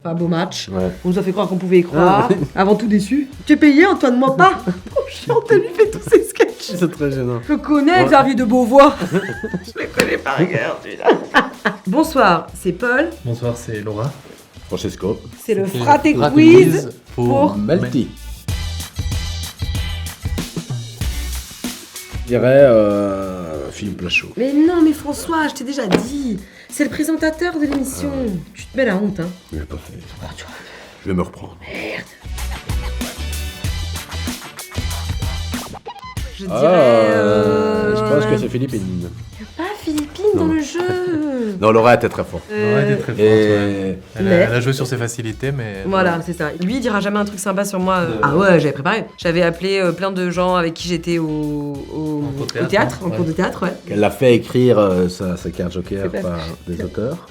Enfin, beau match. Ouais. On nous a fait croire qu'on pouvait y croire. Avant tout déçu. Tu es payé, Antoine, moi pas. Trop chiant, lui fait tous ses sketchs. C'est très gênant. Je connais Xavier de Beauvois. Je le connais par cœur, celui-là. Bonsoir, c'est Paul. Bonsoir, c'est Laura. Francesco. C'est le C'était Frate Frate Quiz pour Melty. Je dirais Philippe Lachaud. Mais non, mais François, je t'ai déjà dit. C'est le présentateur de l'émission. Tu te mets la honte, hein. Je l'ai pas fait. Je vais me reprendre. Je dirais. Je pense que c'est Philippine. Pas Philippine Non. dans le jeu. Non, Laura était très forte. Laura était très forte, Et ouais. Elle Mais- a joué sur ses facilités, mais... Voilà, c'est ça. Lui, il dira jamais un truc sympa sur moi. Ah ouais, j'avais préparé. J'avais appelé plein de gens avec qui j'étais au théâtre, en ouais. cours de théâtre, ouais. elle l'a fait écrire sa carte joker C'est pas par des auteurs.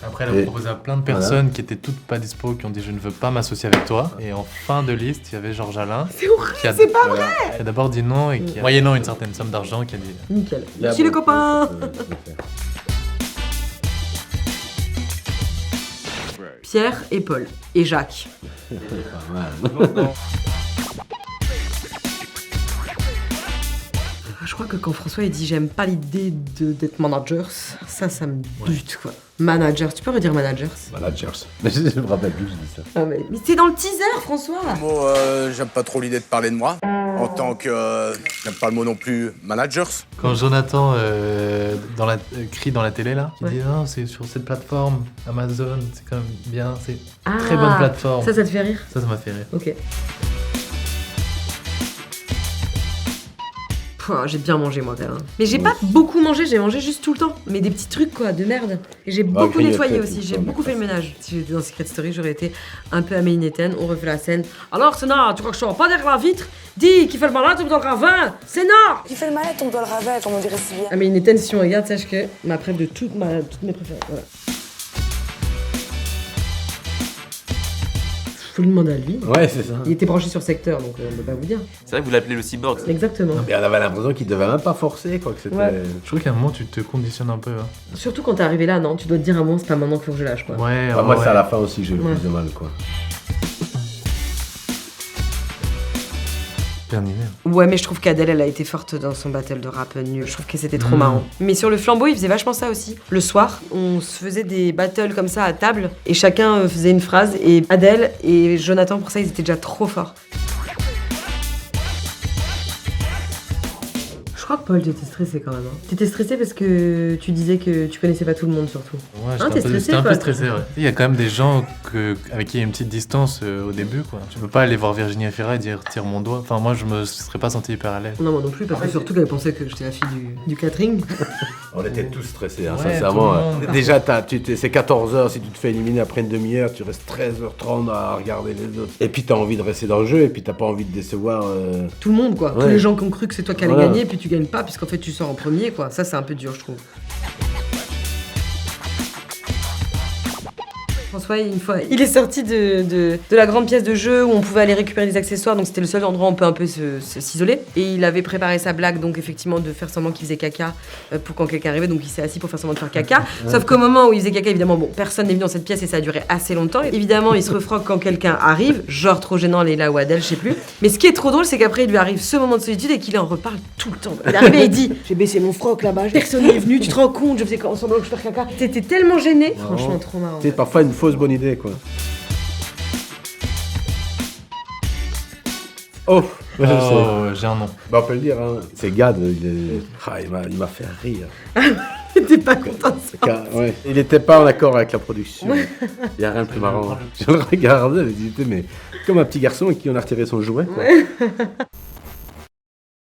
Après, elle a Et- proposé à plein de personnes qui étaient toutes pas dispo, qui ont dit « je ne veux pas m'associer avec toi ». Et en fin de liste, il y avait Georges Alain. C'est horrible, Qui a, c'est pas vrai. Qui a d'abord dit non et qui, moyennant une certaine somme d'argent, qui a dit... Nickel. Merci les copains. Pierre et Paul. Et Jacques. Je crois que quand François il dit j'aime pas l'idée d'être managers, ça me bute quoi. Managers, tu peux redire managers? Managers. Mais je me rappelle plus, je dis ça. Ah mais c'est dans le teaser François. Bon, j'aime pas trop l'idée de parler de moi. En tant que... j'aime pas le mot non plus, managers. Quand Jonathan crie dans la télé, là, il Ouais. dit « non, c'est sur cette plateforme, Amazon, c'est quand même bien, c'est Ah, très bonne plateforme. » Ça te fait rire? Ça m'a fait rire. Ok. Pouah, j'ai bien mangé moi quand même. Mais j'ai pas beaucoup mangé, j'ai mangé juste tout le temps. Mais des petits trucs quoi, de merde. Et j'ai beaucoup grignoter nettoyé tout aussi, le j'ai temps, beaucoup fait le d'accord. ménage. Si j'étais dans Secret Story, j'aurais été un peu Amélie Néten, on refait la scène. Alors Sénat, tu crois que je sors pas derrière la vitre? Dis, qui fait le malade, on dans le ravin. Sénat! Qui fait le malade, on doit le ravet, comme on dirait si bien. Amélie Néten, si on regarde, sache que ma préf de toutes mes préférées. Voilà. Faut lui demander à lui. Ouais, c'est ça. Il était branché sur secteur, donc on peut pas vous dire. C'est vrai que vous l'appelez le cyborg. Exactement. Et on avait l'impression qu'il devait même pas forcer, quoi, que c'était... Ouais. Je trouve qu'à un moment, tu te conditionnes un peu. Hein. Surtout quand t'es arrivé là, non? Tu dois te dire à un moment, c'est pas maintenant qu'il faut que je lâche, quoi. Ouais, Enfin, moi, ouais. c'est à la fin aussi que j'ai eu le Ouais. plus de mal, quoi. Bien aimé. Ouais, mais je trouve qu'Adèle, elle a été forte dans son battle de rap nul. Je trouve que c'était trop Mm. marrant. Mais sur le flambeau, il faisait vachement ça aussi. Le soir, on se faisait des battles comme ça à table, et chacun faisait une phrase, et Adèle et Jonathan, pour ça, ils étaient déjà trop forts. Je crois que Paul, t'étais stressé quand même. Hein. T'étais stressé parce que tu disais que tu connaissais pas tout le monde, surtout. Ouais, Ah, t'es stressé, j'étais un quoi. peu stressé, ouais. Il y a quand même des gens avec qui il y a une petite distance au début, quoi. Tu peux pas aller voir Virginie Efira et dire tire mon doigt. Enfin, moi, je me serais pas senti hyper à l'aise. Non, moi non plus, parce que surtout qu'elle pensait que j'étais la fille du catering. On était tous stressés, hein, Ouais, sincèrement. tout le monde. Déjà, c'est 14h, si tu te fais éliminer après une demi-heure, tu restes 13h30 à regarder les autres. Et puis t'as envie de rester dans le jeu, et puis t'as pas envie de décevoir... Tout le monde, quoi. Tous Ouais. les gens qui ont cru que c'est toi qui allais Voilà. gagner, puis tu gagnes pas, puisqu'en fait tu sors en premier, quoi. Ça, c'est un peu dur, je trouve. François, une fois, il est sorti de la grande pièce de jeu où on pouvait aller récupérer des accessoires, donc c'était le seul endroit où on peut un peu s'isoler. Et il avait préparé sa blague, donc effectivement, de faire semblant qu'il faisait caca pour quand quelqu'un arrivait, donc il s'est assis pour faire semblant de faire caca. Sauf qu'au moment où il faisait caca, évidemment, bon, personne n'est venu dans cette pièce et ça a duré assez longtemps. Et évidemment, il se refroque quand quelqu'un arrive, genre trop gênant, Leila ou Adèle, je sais plus. Mais ce qui est trop drôle, c'est qu'après, il lui arrive ce moment de solitude et qu'il en reparle tout le temps. Il est arrivé et il dit j'ai baissé mon froc là-bas, personne n'est venu, tu te rends compte, je faisais semblant que je fais caca. T'étais tellement gêné. Franchement, trop marrant. C'est parfois une fausse bonne idée, quoi. Oh, moi, je le sais. Oh, j'ai un nom. Bah, on peut le dire, hein. C'est Gad, il m'a fait rire. T'étais pas content de ça. Ouais. Il était pas en accord avec la production. Il y a rien de plus marrant. Je le regardais, il était mais comme un petit garçon à qui on a retiré son jouet, quoi.